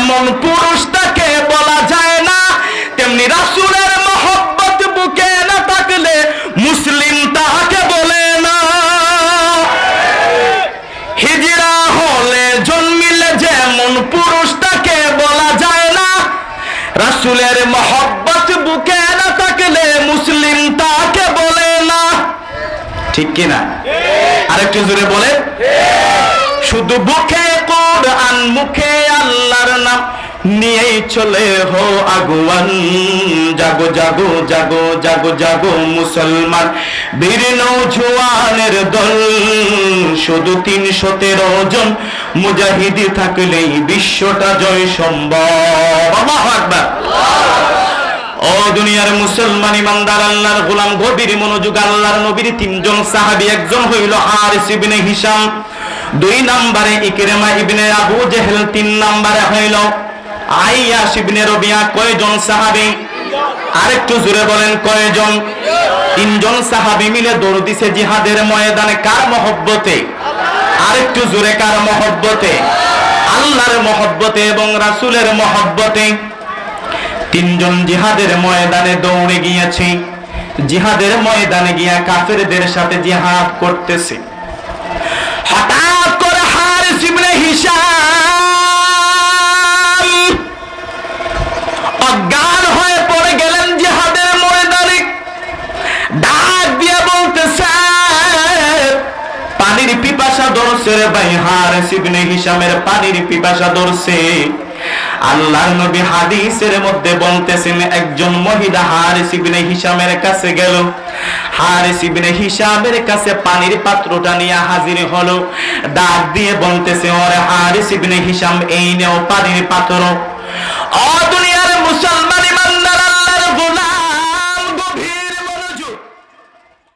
যেমন পুরুষটাকে বলা যায় না, তেমনি রাসূলের মহব্বত বুকে না থাকলে মুসলিম তাহাকে বলে না। হিজরা হলে জন্মিলে যেমন পুরুষটাকে বলা যায় না, রাসূলের মহব্বত বুকে না থাকলে মুসলিম তাকে বলে না। ঠিক কিনা? আরেকটু জোরে বলে। শুধু বুকে কোরআন মুখে আল্লাহর নাম নিয়েই চলে হো আগুয়ান। জাগো জাগো জাগো জাগো জাগো মুসলমান, বীর নৌজওয়ানের দল। শুধু 313 জন মুজাহিদি থাকলেই বিশ্বটা জয় সম্ভব। আল্লাহু আকবার। ও দুনিয়ার মুসলমান ইমানদার আল্লাহর গোলাম, গভীর মনোযোগ। আল্লাহর নবীর 3 জন সাহাবী, একজন হইল হারিস ইবনে হিশাম, 2 নম্বরে ইকরিমা ইবনে আবু জেহেল, 3 নম্বরে হইল আইয়াশ ইবনে রবিয়া। কয়জন সাহাবী? আরেকটু জোরে বলেন, কয়জন? 3 জন সাহাবী মিলে দৌড় দিছে জিহাদের ময়দানে। কার মহব্বতে? আরেকটু জোরে, কার মহব্বতে? আল্লাহর মহব্বতে এবং রাসূলের মহব্বতে। 3 জন জিহাদের ময়দানে দৌড়ে গিয়েছে। জিহাদের ময়দানে গিয়া কাফেরদের সাথে জিহাদ করতেছে। হঠাৎ করে হারিস ইবনে হিশাম অজ্ঞান হয়ে পড়ে গেলেন জিহাদের ময়দানে। ডাক দিয়ে বলতেছে, পানির পিপাসা ধরছে রে ভাই। হারিস ইবনে হিশামের পানির পিপাসা ধরছে। আল্লাহর নবী হাদিসের মধ্যে বলতেছেন, একজন মহিলা হারিস ইবনে হিশামের কাছে গেল। হারিস ইবনে হিশামের কাছে পানির পাত্রটা নিয়ে হাজির হলো। ডাক দিয়ে বলতেছে, ওরে হারিস ইবনে হিশাম, এই নেও পানির পাত্র। ও